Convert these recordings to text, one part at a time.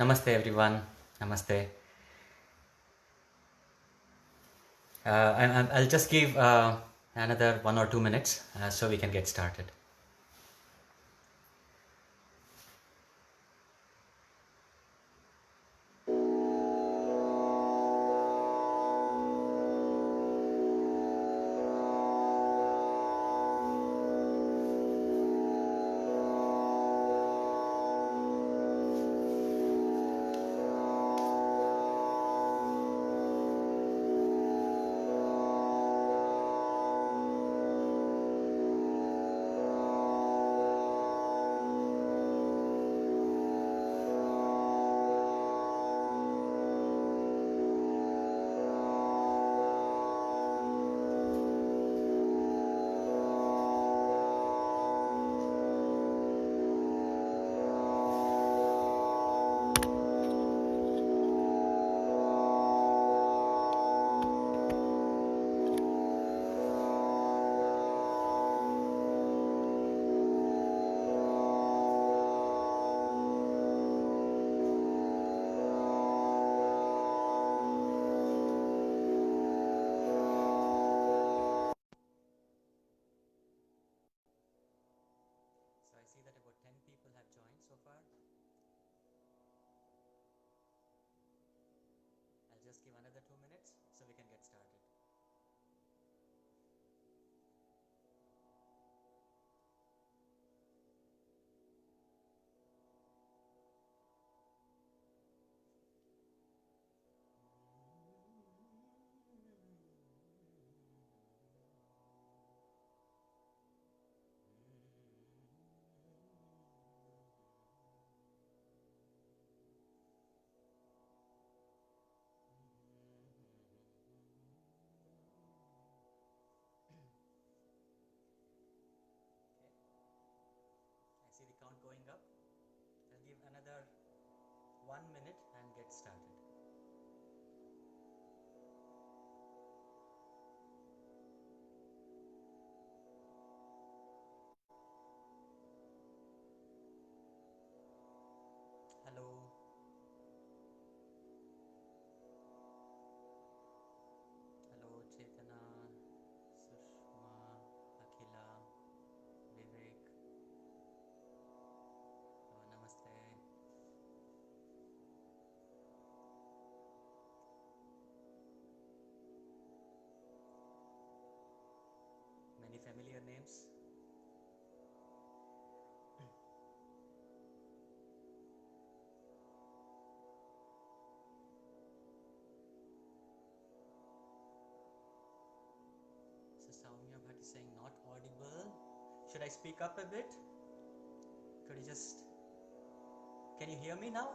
Namaste everyone. Namaste. I'll just give another 1 or 2 minutes so we can get started. So I see that about 10 people have joined so far. I'll just give another 2 minutes so we can get started. I see the count going up. I'll give another 1 minute and get started. Hello. Hello Chetana, Sushma, Akhila, Vivek. Namaste. Many familiar names. So Soumya Bhatt is saying not audible. Should I speak up a bit? Could you just... Can you hear me now?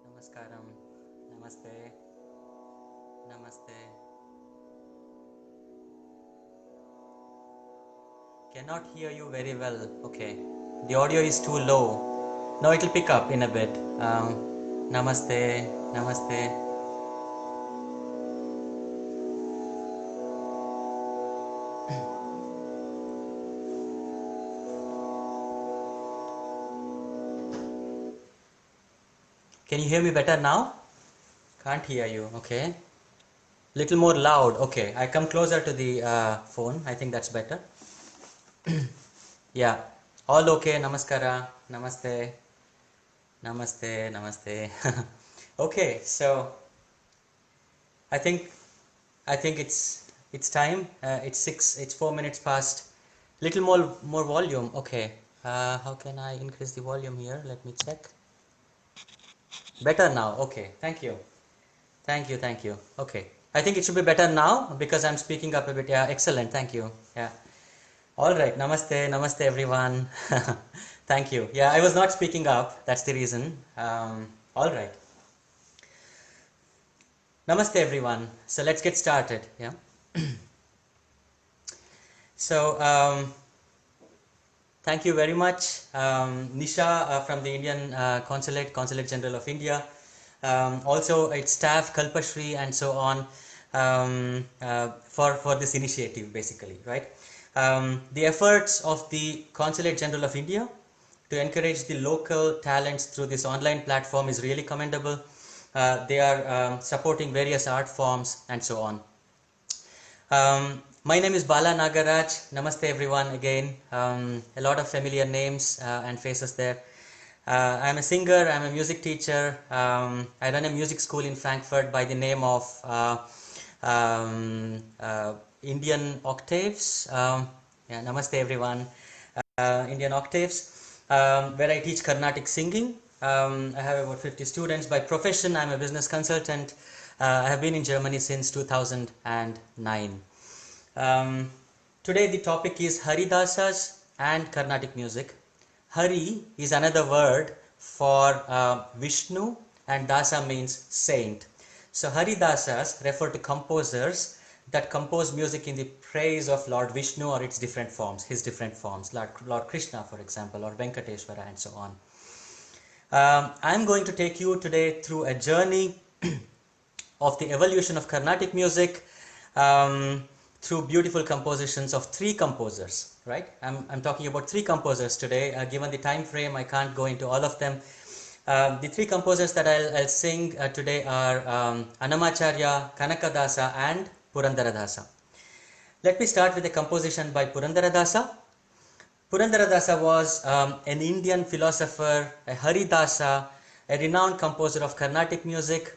Namaskaram. Namaste. Namaste. Cannot hear you very well. Okay. The audio is too low. No, it will pick up in a bit. Namaste. Namaste. Can you hear me better now? Can't hear you. Okay. Little more loud. Okay. I come closer to the phone. I think that's better. Yeah. All okay. Namaskara. Namaste. Namaste. Namaste. Okay. So I think it's time. It's 4 minutes past. Little more volume. Okay. How can I increase the volume here? Let me check. Better now. Okay. Thank you. Thank you. Thank you. Okay. I think it should be better now because I'm speaking up a bit. Yeah. Excellent. Thank you. Yeah. All right. Namaste. Namaste, everyone. Thank you. Yeah. I was not speaking up. That's the reason. All right. Namaste, everyone. So let's get started. Yeah. So thank you very much, Nisha from the Indian Consulate General of India. Also its staff, Kalpashri and so on. for this initiative, basically, right? The efforts of the Consulate General of India to encourage the local talents through this online platform is really commendable. They are supporting various art forms and so on. My name is Bala Nagaraj. Namaste everyone again. A lot of familiar names and faces there. I'm a singer, I'm a music teacher. I run a music school in Frankfurt by the name of Indian Octaves. Yeah, namaste everyone. Indian Octaves, where I teach Carnatic singing. I have about 50 students. By profession, I'm a business consultant. I have been in Germany since 2009. Today the topic is Haridasas and Carnatic music. Hari is another word for Vishnu, and Dasa means saint. So Haridasas refer to composers that compose music in the praise of Lord Vishnu or its different forms, his different forms, Lord Krishna, for example, or Venkateshwara, and so on. I'm going to take you today through a journey of the evolution of Carnatic music through beautiful compositions of three composers, right? I'm talking about three composers today. Given the time frame, I can't go into all of them. The three composers that I'll sing today are Annamacharya, Kanakadasa, and Purandaradasa. Let me start with a composition by Purandaradasa. Purandaradasa was an Indian philosopher, a Haridasa, a renowned composer of Carnatic music,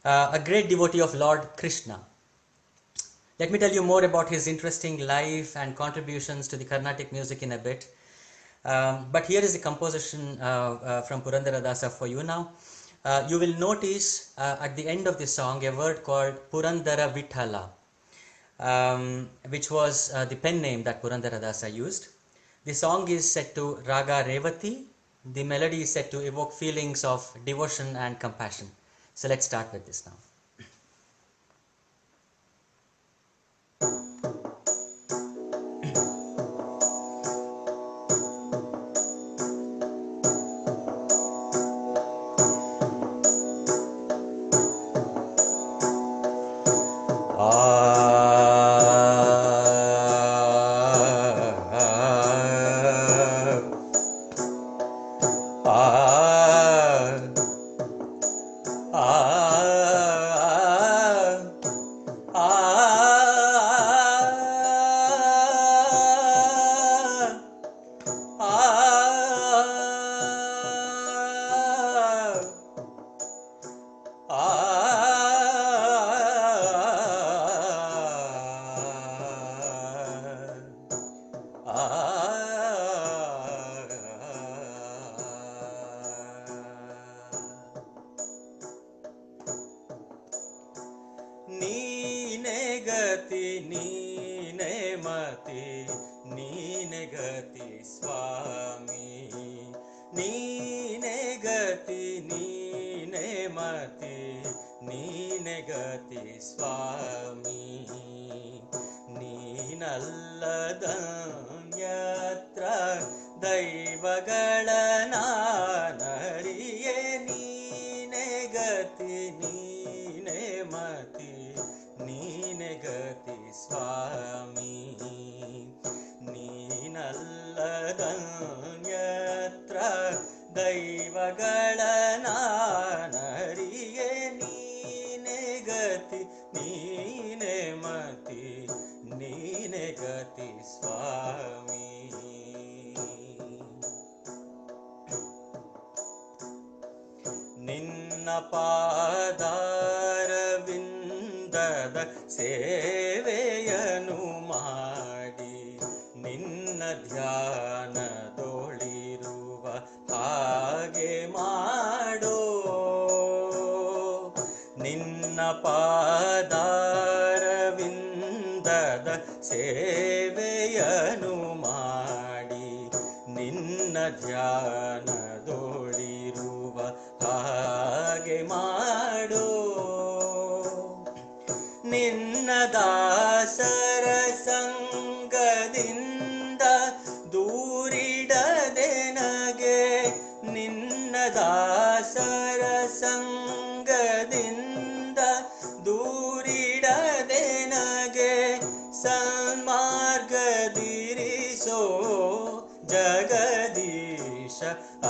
a great devotee of Lord Krishna. Let me tell you more about his interesting life and contributions to the Carnatic music in a bit. But here is a composition from Purandaradasa for you now. You will notice at the end of the song a word called Purandara Vithala, which was the pen name that Purandaradasa used. The song is set to Raga Revati. The melody is set to evoke feelings of devotion and compassion. So let's start with this now.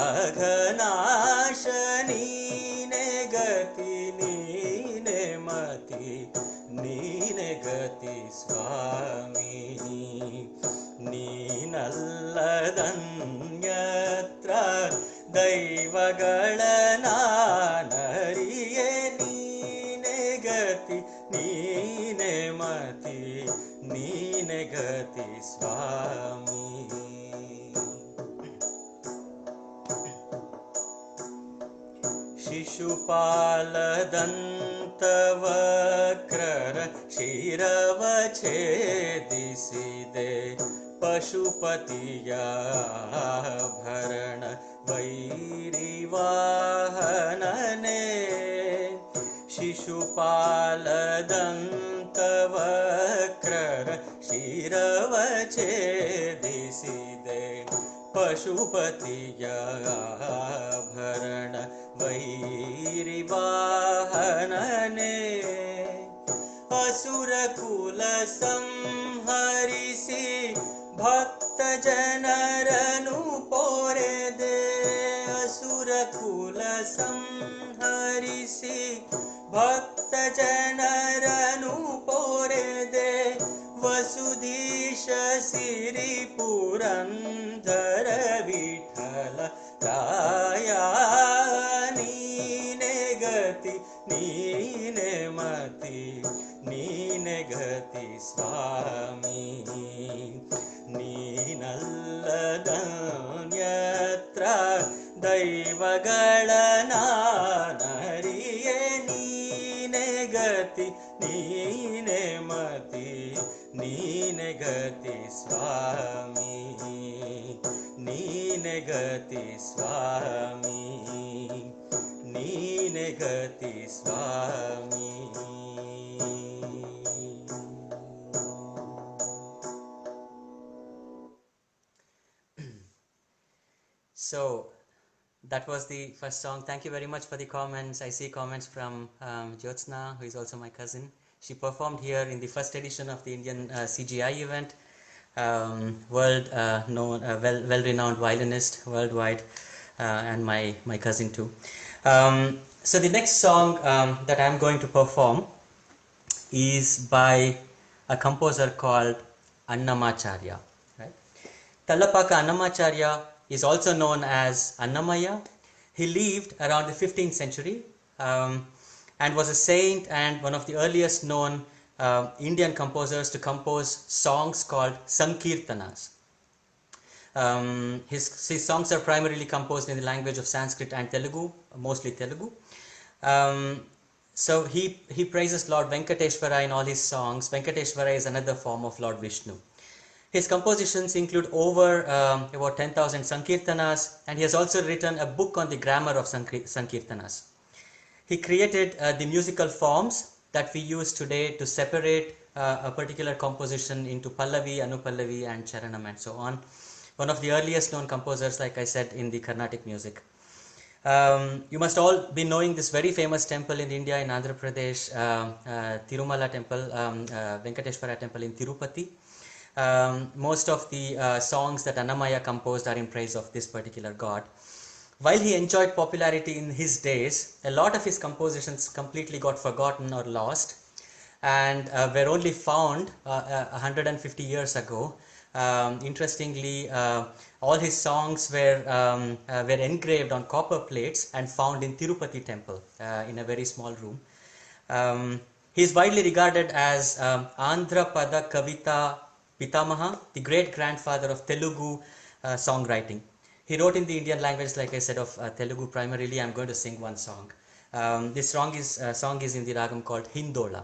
अघनाश नीने गति नीने मति नीने गति स्वामी ನೀನಲ್ಲದನ್ಯತ್ರ ದೈವಗಳ ನಾನರಿಯೆ ನೀನೆ ಗತಿ ನೀನೆ ಮತಿ ನೀನೆ ಗತಿ ಸ್ವಾಮಿ ಶಿಶುಪಾಲದಂತವಕ್ರರ ಶಿರವ ಛೇದಿಸಿದೆ ಪಶುಪತಿಯ ಭರಣ ವೈರಿವಾಹನನೆ ಶಿಶುಪಾಲದಂತವಕ್ರರ ಶಿರವ ಛೇದಿಸಿದೆ ಪಶುಪತಿಯ ಭರಣ ವೈರಿವಾಹನನೆ ಅಸುರ ಕುಲ ಸಂಹರಿಸಿ ಭಕ್ತ ಜನರನು ಪೊರೆದೆ ಅಸುರ ಕುಲ ಸಂಹರಿಸಿ ಭಕ್ತ ಜನರನು ಪೊರೆದೆ ವಸುಧೀಶ ಸಿರಿ ಪುರಂದರ ವಿಠಲ ರಾಯ ನೀನೆ ಗತಿ ನೀನೆ ಮತಿ ನೀನೆ ಗತಿ ಸ್ವಾಮಿ ನೀನಲ್ಲದನ್ಯತ್ರ ದೈವಗಳ ನಾನರಿಯೆ ನೀನೆ ಗತಿ ನೀನೆ ಮತಿ ನೀನೆ ಗತಿ ಸ್ವಾಮಿ ನೀನೆ ಗತಿ ಸ್ವಾಮಿ ನೀನೆ ಗತಿ ಸ್ವಾಮಿ So that was the first song. Thank you very much for the comments. I see comments from Jyotsna, who is also my cousin. She performed here in the first edition of the Indian CGI event. World known, well-renowned violinist worldwide, and my cousin too. So the next song that I'm going to perform is by a composer called Annamacharya. Right? Tallapaka Annamacharya is also known as Annamaya. He lived around the 15th century and was a saint and one of the earliest known Indian composers to compose songs called Sankirtanas. His songs are primarily composed in the language of Sanskrit and Telugu, mostly Telugu. So he praises Lord Venkateshwara in all his songs. Venkateshwara is another form of Lord Vishnu. His compositions include over about 10,000 Sankirtanas, and he has also written a book on the grammar of Sankirtanas. He created the musical forms that we use today to separate a particular composition into Pallavi, Anupallavi and Charanam and so on. One of the earliest known composers, like I said, in the Carnatic music. You must all be knowing this very famous temple in India, in Andhra Pradesh, Tirumala temple, Venkateshwara temple in Tirupati. Most of the songs that Annamaya composed are in praise of this particular god. While he enjoyed popularity in his days, a lot of his compositions completely got forgotten or lost and were only found 150 years ago. Interestingly, all his songs were engraved on copper plates and found in Tirupati temple in a very small room. He is widely regarded as Andhra Pada Kavita Pitamaha, the great-grandfather of Telugu songwriting. He wrote in the Indian language, like I said, of Telugu primarily. I'm going to sing one song. This song is in the ragam called Hindola.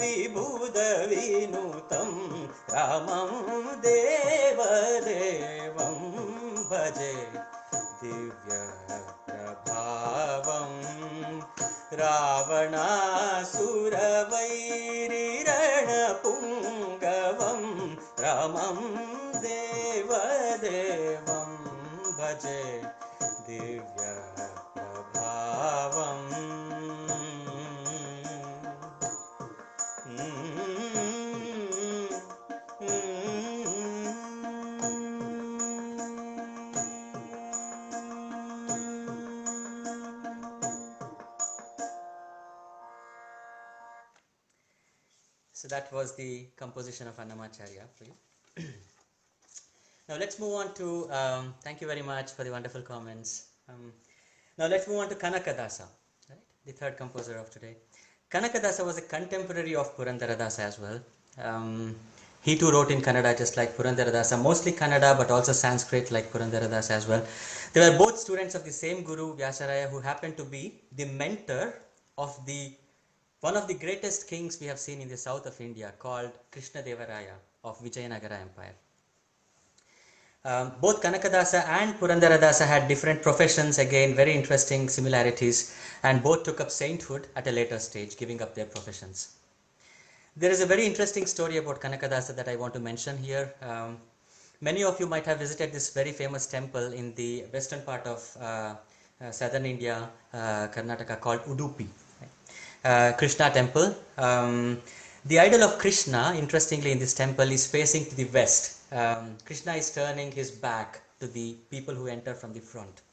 विबुधविनुतं रामं देवदेवं भजे दिव्यप्रभावं रावणासुरवैरिरणपुङ्गवं रामं देवदेवं भजे दिव्यप्रभावम् So that was the composition of Annamacharya for you. Now let's move on to, thank you very much for the wonderful comments. Now let's move on to Kanakadasa, right? The third composer of today. Kanakadasa was a contemporary of Purandaradasa as well. He too wrote in Kannada just like Purandaradasa, mostly Kannada but also Sanskrit like Purandaradasa as well. They were both students of the same Guru Vyasaraya, who happened to be the mentor of one of the greatest kings we have seen in the south of India, called Krishna Devaraya of Vijayanagara Empire. Both Kanakadasa and Purandaradasa had different professions, again very interesting similarities, and both took up sainthood at a later stage, giving up their professions. There is a very interesting story about Kanakadasa that I want to mention here. Many of you might have visited this very famous temple in the western part of southern India, Karnataka, called Udupi. Krishna temple. The idol of Krishna, interestingly, in this temple is facing to the west. Krishna is turning his back to the people who enter from the front.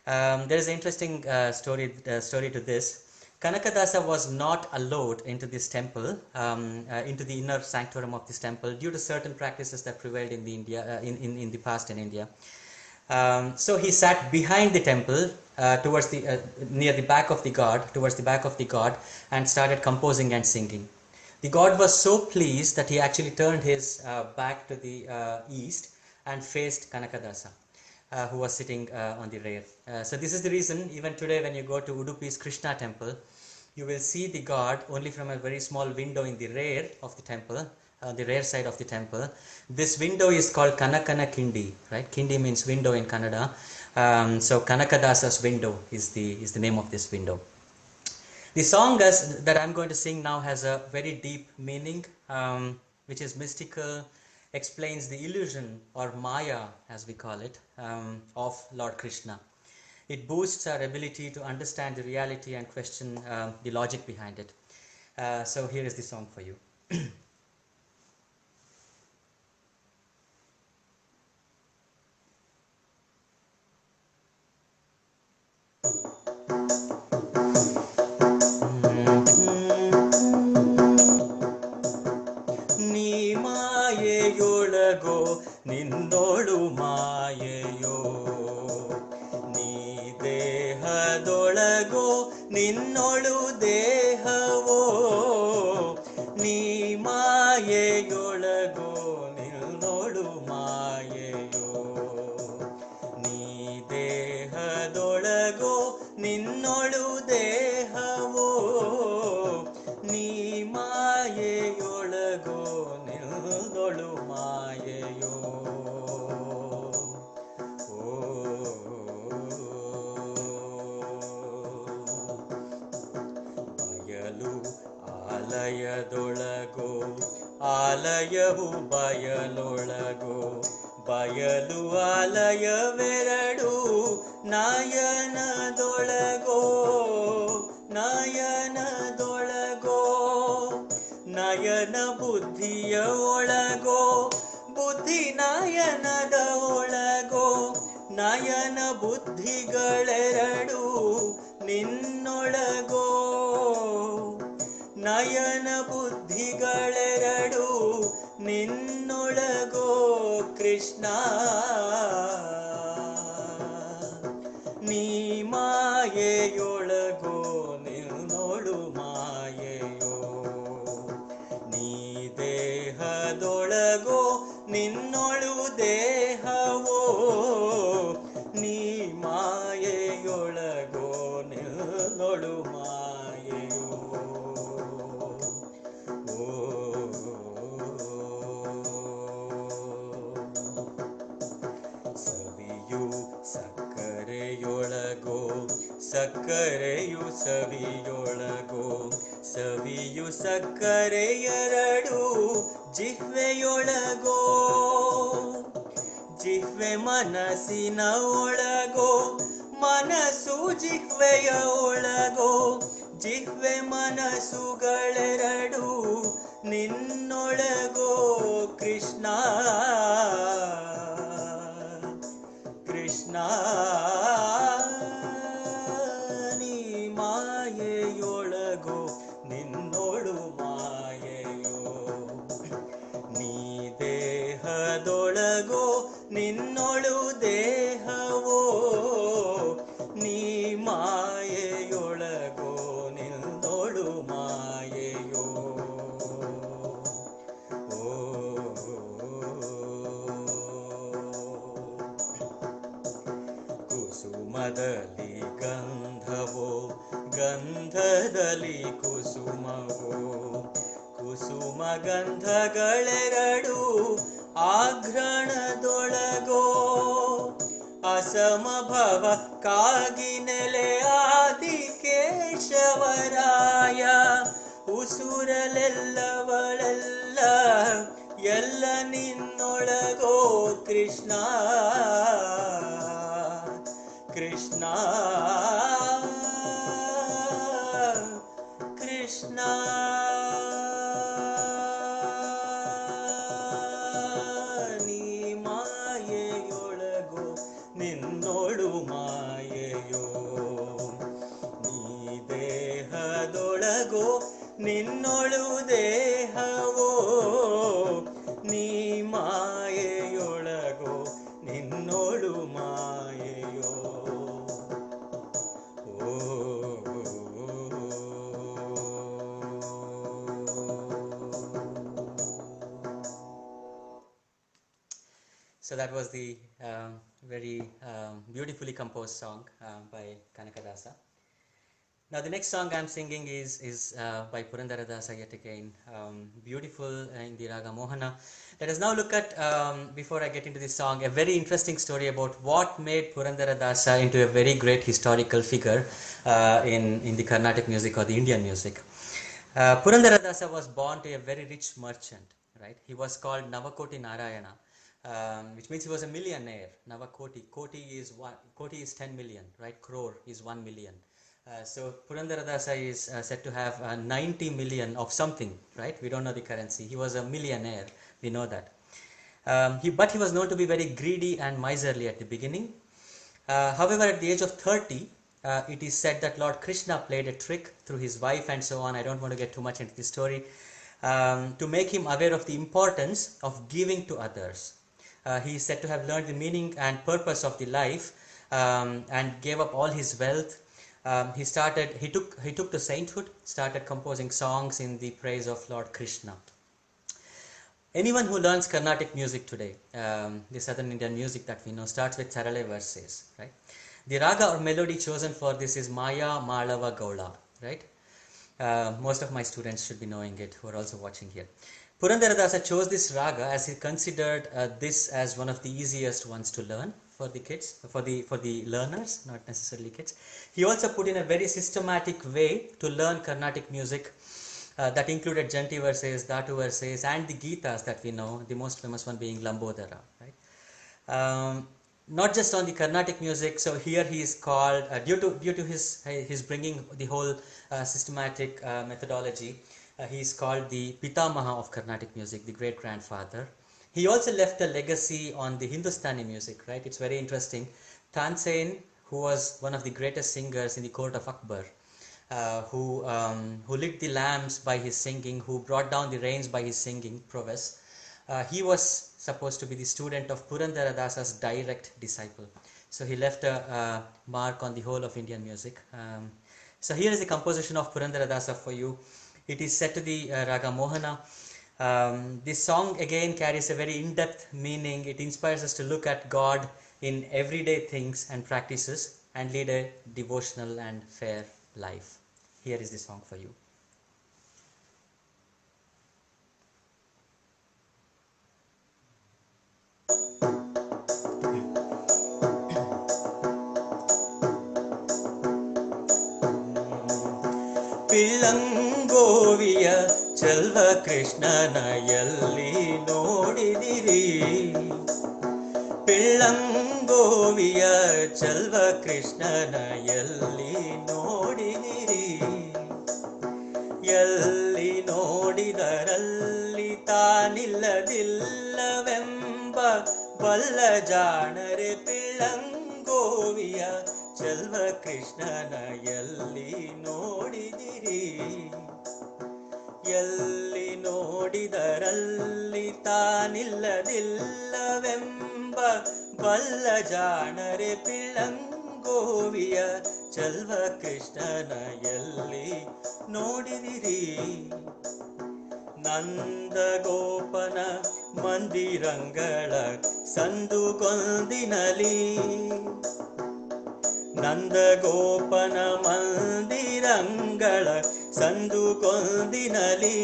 There is an interesting story to this. Kanakadasa was not allowed into this temple, into the inner sanctorum of this temple, due to certain practices that prevailed in the in the past in India. So he sat behind the temple, towards the near the back of the god, and started composing and singing. The god was so pleased that he actually turned his back to the east and faced Kanakadasa, who was sitting on the rear. So this is the reason, even today when you go to Udupi's Krishna temple, you will see the god only from a very small window in the rear of the temple, the rear side of the temple. This window is called Kanakana Kindi, right? Kindi means window in Kannada. So Kanakadasa's window is the name of this window. The song that I'm going to sing now has a very deep meaning, which is mystical, explains the illusion, or Maya as we call it, of Lord Krishna. It boosts our ability to understand the reality and question the logic behind it. So here is the song for you. ನೀ ಮಾಯೆಯೊಳಗೋ ನಿನ್ನೋಳು ಮಾಯೆಯೋ, ನೀ ದೇಹದೊಳಗೋ ನಿನ್ನೋಳು ದೇಹವೋ, ನೀ ಮಾಯೆಯೊಳಗೋ ನಿನ್ನೋಳು ಮಾಯೆಯೋ, ನೀ ದೇಹದೊಳಗೋ ನಿನ್ನೋಳು ದೇಹವೋ, ನೀ ಮಾಯೆಯೊಳಗೋ ನಿನ್ನೋಳು ಮಾಯೆಯೋ. ಬಯಲು ಆಲಯದೊಳಗೋ ಆಲಯವು ಬಯಲೊಳಗೋ, ಬಯಲು ಆಲಯವೆರಡು ನಯನದೊಳಗೋ, ನಯನದೊಳಗೋ, ನಯನ ಬುದ್ಧಿಯ ಒಳಗೋ, ಬುದ್ಧಿ ನಯನದ ಒಳಗೋ, ನಯನ ಬುದ್ಧಿಗಳೆರಡು ನಿನ್ನೊಳಗೋ, ನಯನ ಬುದ್ಧಿಗಳೆರಡು ನಿನ್ನೊಳಗೋ ಕೃಷ್ಣ. ನೀ ಮಾಯೆಯೊಳಗೋ ನಿನ್ನೋಳು ಮಾಯೆಯೋ, ನೀ ದೇಹದೊಳಗೋ ನಿನ್ನೋಳು ದೇಹವೋ, ನೀ ಮಾಯೆಯೊಳಗೋ ನಿನ್ನೋಳು ಮಾಯೆಯೋ. ಸಕ್ಕರೆಯು ಸವಿಯೊಳಗೋ ಸವಿಯು ಸಕ್ಕರೆಯರಡು ಜಿಹ್ವೆಯೊಳಗೋ ಜಿಹ್ವೆ ಮನಸ್ಸಿನ ಒಳಗೋ ಮನಸ್ಸು ಜಿಹ್ವೆಯ ಒಳಗೋ ಜಿಹ್ವೆ ಮನಸ್ಸುಗಳೆರಡು ನಿನ್ನೊಳಗೋ ಕೃಷ್ಣ ಕೃಷ್ಣ ನೀ ಮಾಯೆಯೊಳಗೋ ನಿನ್ನೋಳು ಮಾಯೆಯೋ ನೀ ದೇಹದೊಳಗೋ ನಿನ್ನೊಳು ದೇಹವೋ ನೀ ಮಾಯೆಯೊಳಗೋ ನಿನ್ನೋಳು ಮಾಯೆಯೋ ಓ ಕುಸುಮದಲ್ಲಿ ಗಂಧವೋ ಗಂಧದಲ್ಲಿ ಕುಸುಮವೋ ಕುಸುಮ ಗಂಧಗಳೆರಡು ಆಘ್ರಣದೊಳಗೋ ಅಸಮಭವ ಕಾಗಿ ನೆಲೆಯಾದಿ ಕೇಶವರಾಯ ಉಸುರಲೆಲ್ಲವಳೆಲ್ಲ ಎಲ್ಲ ನಿನ್ನೊಳಗೋ ಕೃಷ್ಣ ಕೃಷ್ಣ ಕೃಷ್ಣ ನೀ ಮಾಯೆಯೊಳಗೋ ನಿನ್ನೋಳು ಮಾಯೆಯೋ ನೀ ದೇಹದೊಳಗೋ ನಿನ್ನೊಳು ದೇಹವೋ ನೀ ಮಾಯೆಯೊಳಗೋ ನಿನ್ನೋಳು ಮಾಯೆಯೋ ಓ So that was the very beautifully composed song by Kanakadasa. Now the next song I'm singing is by Purandaradasa yet again, beautiful in the Raga Mohana. Let us now look at, before I get into this song, a very interesting story about what made Purandaradasa into a very great historical figure in the Carnatic music or the Indian music. Purandaradasa was born to a very rich merchant, right? He was called Navakoti Narayana, which means he was a millionaire. Navakoti, Koti is 10 million, right? Crore is 1 million. So Purandaradasa is said to have 90 million of something, right? We don't know the currency. He was a millionaire, we know that. But he was known to be very greedy and miserly at the beginning. However, at the age of 30, it is said that Lord Krishna played a trick through his wife and so on. I don't want to get too much into the story. To make him aware of the importance of giving to others. He is said to have learned the meaning and purpose of the life and gave up all his wealth. He took to sainthood, started composing songs in the praise of Lord Krishna. Anyone who learns Carnatic music today, the southern Indian music that we know, starts with Sarale verses, right? The raga or melody chosen for this is Maya Malava Gaula, right? Most of my students should be knowing it who are also watching here. Purandaradasa chose this raga as he considered this as one of the easiest ones to learn for the kids, for the learners, not necessarily kids. He also put in a very systematic way to learn Carnatic music that included Janti verses, Dhatu verses, and the Gitas that we know, the most famous one being Lambodara, right? Not just on the Carnatic music, so here he is called, due to his bringing the whole systematic methodology, he is called the Pitamaha of Carnatic music, the great grandfather. He also left a legacy on the Hindustani music, right? It's very interesting. Tansen, who was one of the greatest singers in the court of Akbar, who lit the lamps by his singing, who brought down the rains by his singing prowess. He was supposed to be the student of Purandaradasa's direct disciple. So he left a mark on the whole of Indian music. So here is the composition of Purandaradasa for you. It is set to the Raga Mohana. This song again carries a very in-depth meaning. It inspires us to look at God in everyday things and practices and lead a devotional and fair life. Here is the song for you. ಪಿಳ್ಳಂಗೋವಿಯ ಚೆಲ್ವ ಕೃಷ್ಣನ ಎಲ್ಲಿ ನೋಡಿದಿರಿ? ಪಿಳ್ಳಂಗೋವಿಯ ಚೆಲ್ವ ಕೃಷ್ಣನ ಎಲ್ಲಿ ನೋಡಿದಿರಿ? ಎಲ್ಲಿ ನೋಡಿದರಲ್ಲಿ ತಾನಿಲ್ಲದಿಲ್ಲವೆಂಬ ಬಲ್ಲ ಜಾಣರೆ ಪಿಳ್ಳಂಗೋವಿಯ ಚೆಲ್ವ ಕೃಷ್ಣನ ಎಲ್ಲಿ ನೋಡಿದಿರಿ? ಎಲ್ಲಿ ನೋಡಿದರಲ್ಲಿ ತಾನಿಲ್ಲದಿಲ್ಲವೆಂಬ ಬಲ್ಲ ಜಾಣರೆ ಪಿಳ್ಳಂಗೋವಿಯ ಚೆಲ್ವ ಕೃಷ್ಣನ ಎಲ್ಲಿ ನೋಡಿದಿರಿ? ನಂದಗೋಪನ ಮಂದಿರಂಗಳ ಸಂದುಗೊಂದಿನಲಿ, ನಂದಗೋಪನ ಮಂದಿರಂಗಳ ಸಂದುಗೊಂದಿನಲಿ,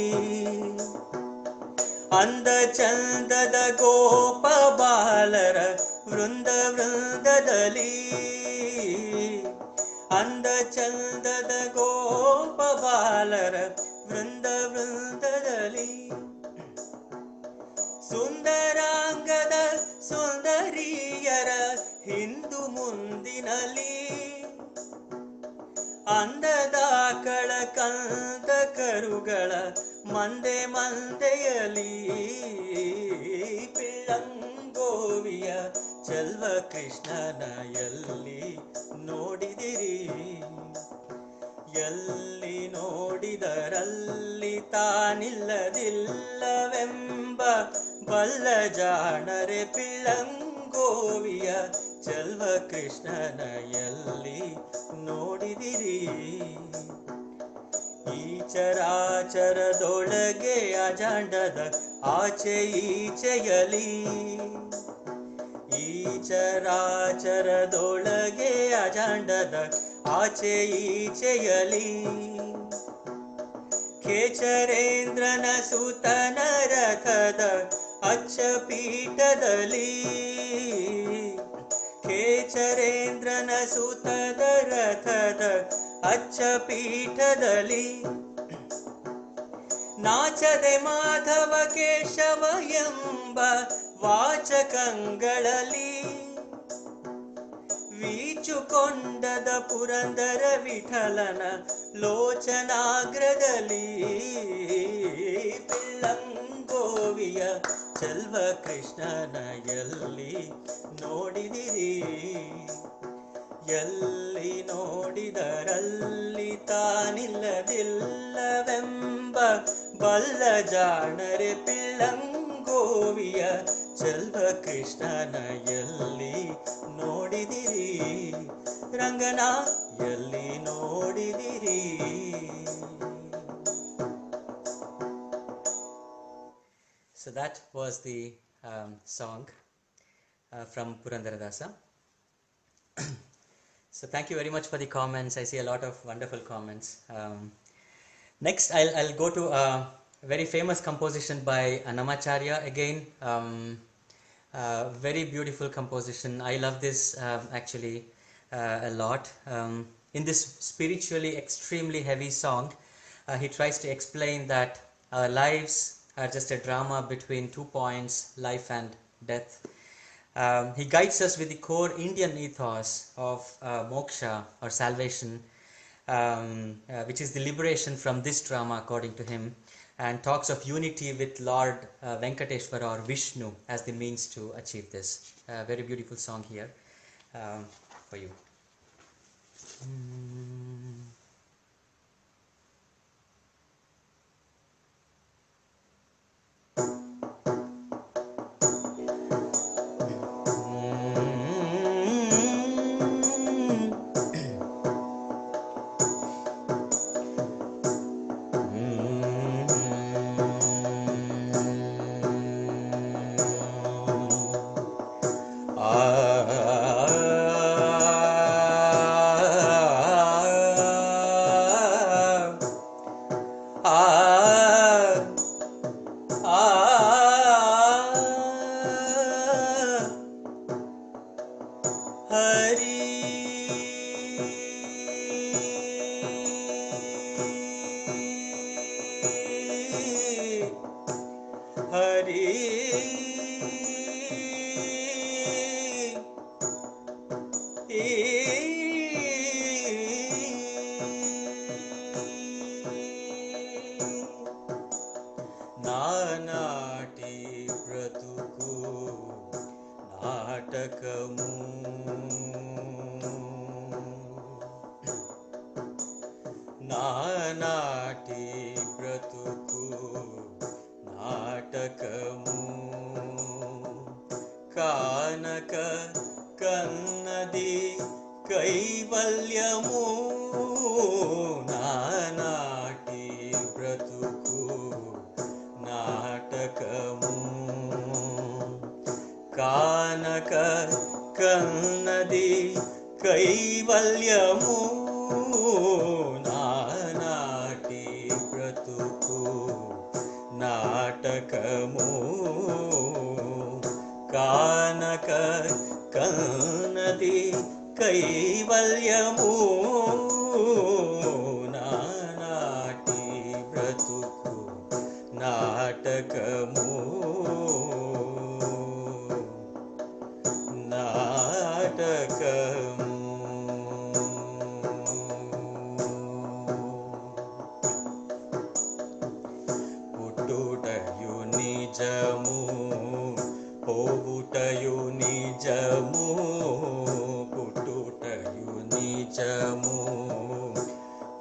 ಅಂದ ಚಂದದ ಗೋಪ ಬಾಲರ ವೃಂದ ವೃಂದದಲ್ಲಿ, ಅಂದ ಚಂದದ ಗೋಪ ಬಾಲರ ವೃಂದ ವೃಂದದಲ್ಲಿ, ಸುಂದರಾಂಗದ ಸುಂದರಿಯರ ಹಿಂದು ಮುಂದಿನಲಿ, ಅಂದದ ಕಳ ಕಂದ ಕರುಗಳ ಮಂದೆ ಮಂದೆಯಲಿ, ಪಿಳ್ಳಂಗೋವಿಯ ಚೆಲ್ವ ಕೃಷ್ಣನ ಎಲ್ಲಿ ನೋಡಿದಿರಿ? ಎಲ್ಲಿ ನೋಡಿದರಲ್ಲಿ ತಾನಿಲ್ಲದಿಲ್ಲವೆಂಬ ಬಲ್ಲ ಜಾಣರೆ ಪಿಳ್ಳಂಗೋವಿಯ ಚೆಲ್ವ ಕೃಷ್ಣನ ಎಲ್ಲಿ ನೋಡಿದಿರಿ? ಈ ಚರಾಚರದೊಳಗೆ ಅಜಾಂಡದ ಆಚೆ ಈಚೆಯಲಿ, ಈ ಚರಾಚರದೊಳಗೆ ಅಜಾಂಡದ ಆಚೆ ಈಚೆಯಲಿ, ಖೇಚರೇಂದ್ರನ ಸುತನ ರಥದ ಅಚ್ಚ ಪೀಠದಲ್ಲಿ, ಖೇಚರೇಂದ್ರನ ಸುತದ ರಥದ ಅಚ್ಚ ಪೀಠದಲ್ಲಿ, ನಾಚದೆ ಮಾಧವ ಕೇಶವ ಎಂಬ ವಾಚಕಂಗಳಲ್ಲಿ, ವೀಚುಕೊಂಡದ ಪುರಂದರ ವಿಠಲನ ಲೋಚನಾಗ್ರದಲ್ಲಿ, ಪಿಳ್ಳಂಗೋವಿಯ ಚೆಲ್ವ ಕೃಷ್ಣನ ಎಲ್ಲಿ ನೋಡಿದಿರಿ? ಎಲ್ಲಿ ನೋಡಿದರಲ್ಲಿ ತಾನಿಲ್ಲದಿಲ್ಲವೆಂಬ ಬಲ್ಲ ಜಾಣರೆ ಪಿಳ್ಳಂಗೋವಿಯ ಚೆಲ್ವ ಕೃಷ್ಣನ ಎಲ್ಲಿ ನೋಡಿದಿರಿ? ರಂಗನ ಎಲ್ಲಿ ನೋಡಿದಿರಿ? So that was the song from Purandaradasa. So thank you very much for the comments. I see a lot of wonderful comments. Next, I'll go to a very famous composition by Annamacharya again. Very beautiful composition. I love this actually a lot. In this spiritually extremely heavy song, he tries to explain that our lives are just a drama between 2 points, life and death. He guides us with the core Indian ethos of moksha or salvation, which is the liberation from this drama according to him, and talks of unity with Lord Venkateshwara or Vishnu as the means to achieve this. Very beautiful song here for you. Ah నాటకము నానాటి బ్రతుకు నాటకము కానక కన్నది కైవల్యము నానాటి బ్రతుకు నాటకము కానక కన్నది కైవల్యము నానాటి బ్రతుకు నాటకము కానక కన్నది కైవల్యము నానాటి బ్రతుకు నాటకము నాటకము పుట్టుటయు నిజము పోవుటయు నిజము పుట్టుటయు నిజము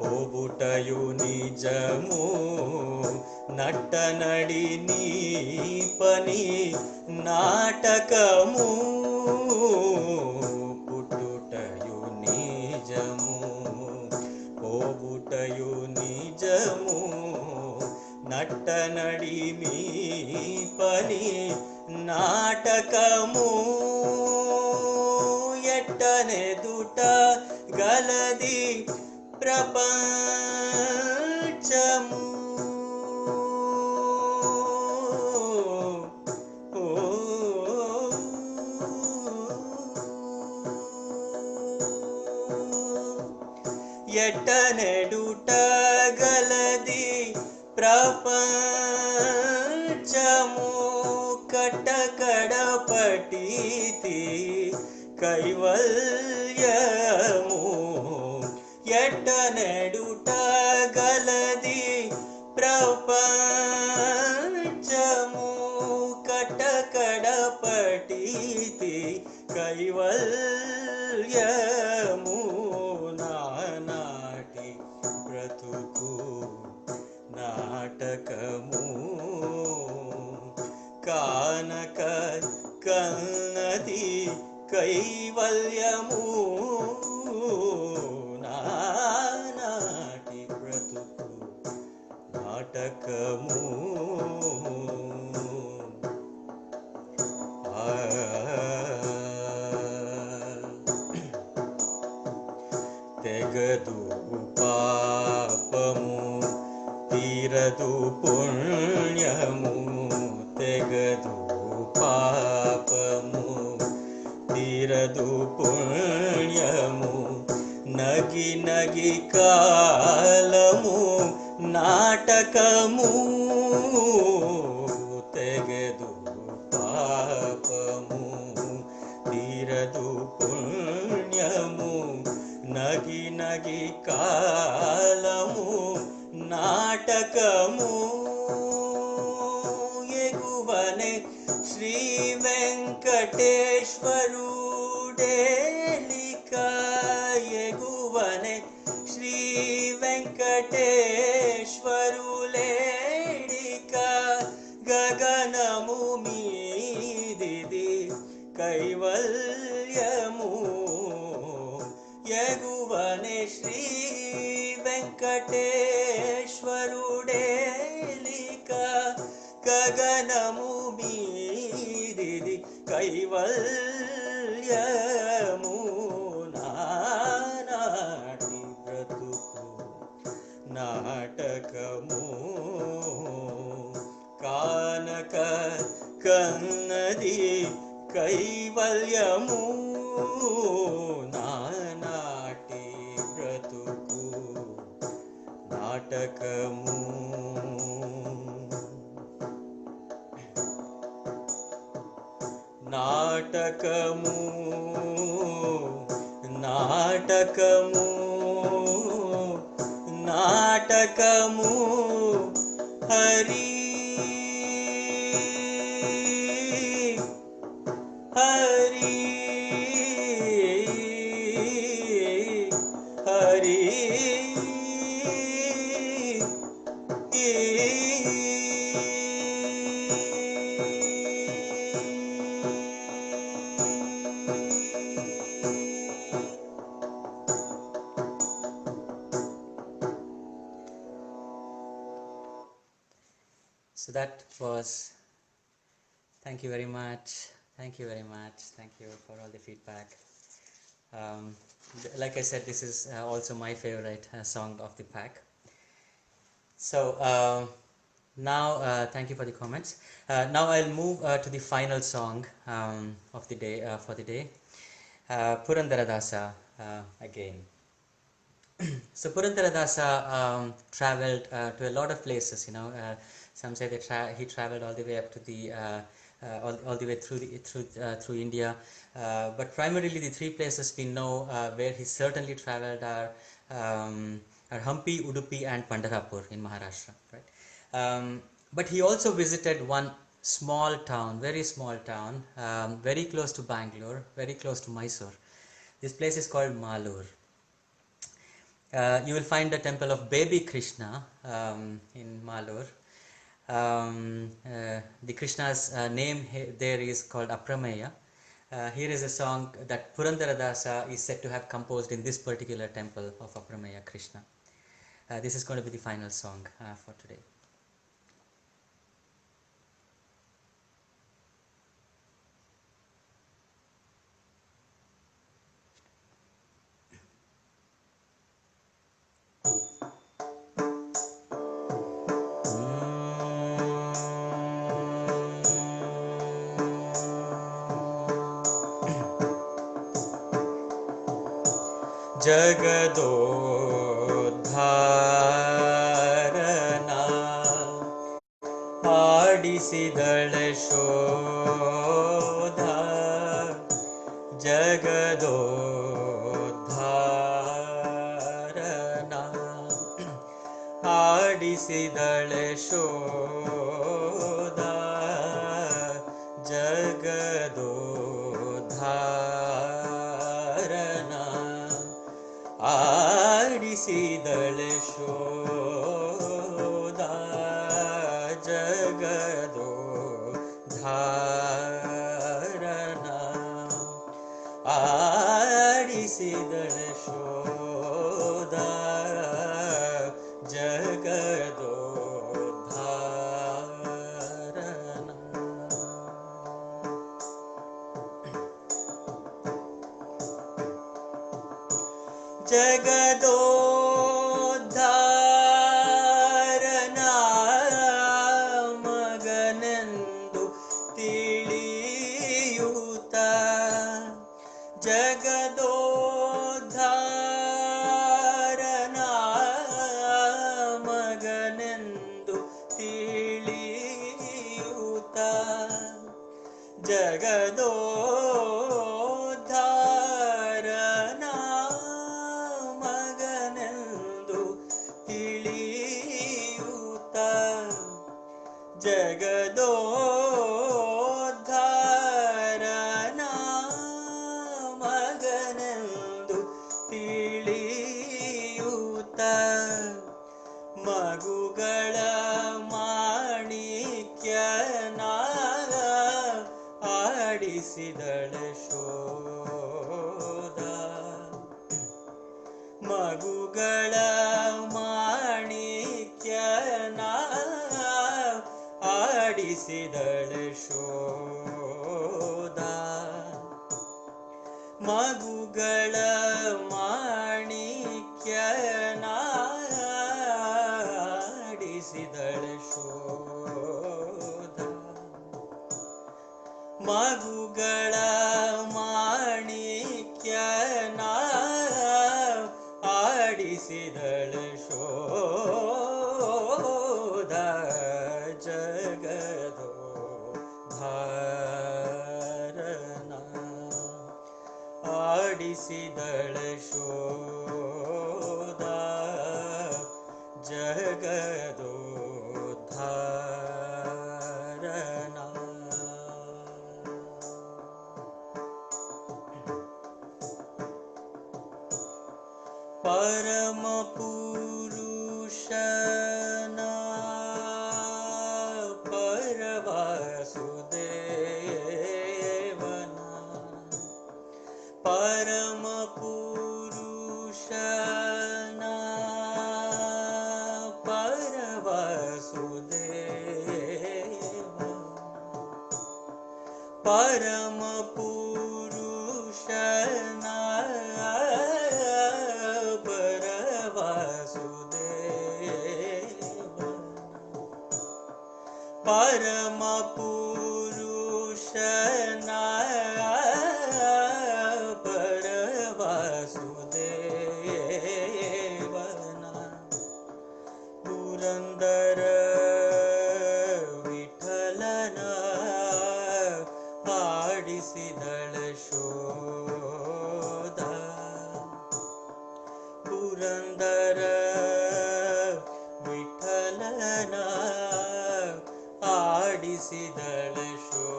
పోవుటయు నిజము నట్టనడి నీ పని నాటకము పుట్టుటయు నిజము పోవుటయు నిజము నట్టనడి మీ పని నాటకము ఎట్టనెదుట గలది ప్రపంచము ఎట్టనెడుట గలది ప్రపంచము కటకడపటితి కైవల్యము ఎట్టనెడుట గలది ప్రపంచము కటకడపటితి కైవల్యము నానాటి బ్రతుకు నాటకము కానక కన్నది కైవల్యము నానాటి బ్రతుకు నాటకము తెగదు పాపము తీరదు పుణ్యము తెగదు పాపము తీరదు పుణ్యము నగి నగి కాలము నాటకము తెగదు పాపము తీరదు పుణ్యము నగి నగి కాలము నాటకము ఎగువనే శ్రీ వెంకటేశ్వరుడేలిక ఎగువనే శ్రీ వెంకటేశ్వరులేడిక గగనము మీదిది కైవల్యము ఎగువనే శ్రీ వెంకటేశ్వరుడేలిక గగనము మీదిది కైవల్యము నానాటి బ్రతుకు నాటకము కానక కన్నది కైవల్యము నానాటి బ్రతుకు నాటకము నాటకము నాటకము నాటకము హరి ಹರಿ ಹರಿ So that was, thank you very much. Thank you very much. Thank you for all the feedback. Like I said, this is also my favorite song of the pack. So now, thank you for the comments. Now I'll move to the final song of the day for the day, Purandaradasa again. So Purandaradasa traveled to a lot of places. Some say that he traveled all the way up to the all the way through India, but primarily the three places we know where he certainly traveled are Hampi, Udupi, and Pandharpur in Maharashtra. Right, but he also visited one small town, very small town, very close to Bangalore, very close to Mysore. This place is called Malur. You will find the temple of Baby Krishna in Malur. The Krishna's name there is called Aprameya. Here is a song that Purandaradasa is said to have composed in this particular temple of Aprameya Krishna. This is going to be the final song for today. ಜಗದೋದ್ಧಾರನಾ ಆಡಿಸಿದಳ ಶೋಧ ಜಗದೋದ್ಧಾರನಾ ಆಡಿಸಿದಳ ಶೋಧ ಜಗದೋದ್ಧಾರನಾ ಆಡಿಸಿದಳ ಶೋಧ ಜಗದೋದ್ಧಾರನಾ ಆಡಿಸಿದಳ ಶೋಧ ಜಗದೋದ್ಧಾರನಾ. ಜಗದೋದ್ಧಾರನಾ ಮಗನೆಂದು ತಿಳಿಯೂತ ಜಗದೋದ್ಧಾರನಾ ಮಗನೆಂದು ತಿಳಿಯೂತ ಜಗದೋದ್ಧಾರನಾ ಮಗನೆಂದು ತಿಳಿಯೂತ ಜಗದೋದ್ಧಾರನಾ ಮಗನೆಂದು ತಿಳಿಯೂತ ಮಗುಗಳ ಮಾಣಿಕ್ಯನಾಗ ಆಡಿಸಿದಳ ಶೋಧ ಮಗುಗಳ ಮಾಣಿಕ್ಯನಾಗ ಆಡಿಸಿದಳ ಶೋಧ ಮಗುಗಳ ಮಾಣಿಕ್ಯನಾಗ ಆಡಿಸಿದಳ ಶೋಧ ಮಗುಗಳ ಮಾಣಿಕ್ಯನಾಗ ಆಡಿಸಿದಳ ಶೋಧ ಜಗದೋದ್ಧಾರನಾ ಆಡಿಸಿದಳ ಶೋಧ ಜಗದೋದ್ಧಾರನಾ. परम पुरुषना पर वासुदेवना परम पुरुषना पर वासुदेवना परम पुरुषना पर वासुदेवना परम पुरुषना पर वासुदेवना पुरंदर विठलना आडिसिदळ शोध पुरंदर विठलना आडिसिदळ शोध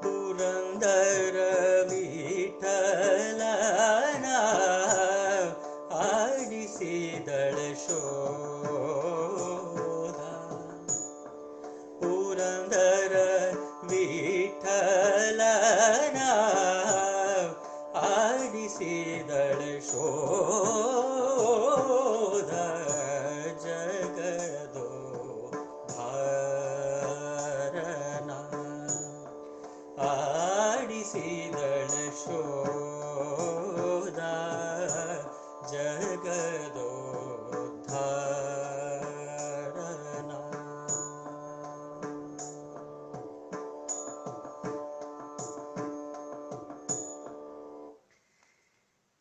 पुरंदर विठलना आडिसिदळ शोध पुरंदर विठलना आडिसिदळ शोध जगदोद्धारना आडिसिदळ शोध जगदोद्धारना.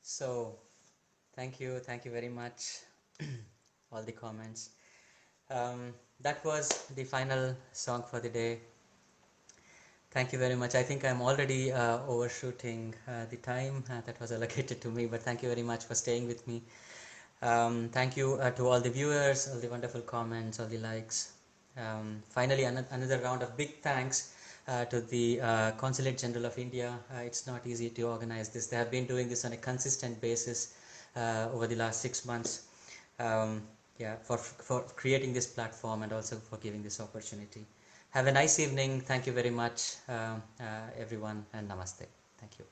So thank you very much all the comments. That was the final song for the day. Thank you very much. I think I'm already overshooting the time that was allocated to me, but thank you very much for staying with me. Thank you to all the viewers, all the wonderful comments, all the likes. Finally, another round of big thanks to the Consulate General of India. It's not easy to organize this. They have been doing this on a consistent basis over the last 6 months. For creating this platform and also for giving this opportunity. Have a nice evening. Thank you very much, everyone, and namaste. Thank you.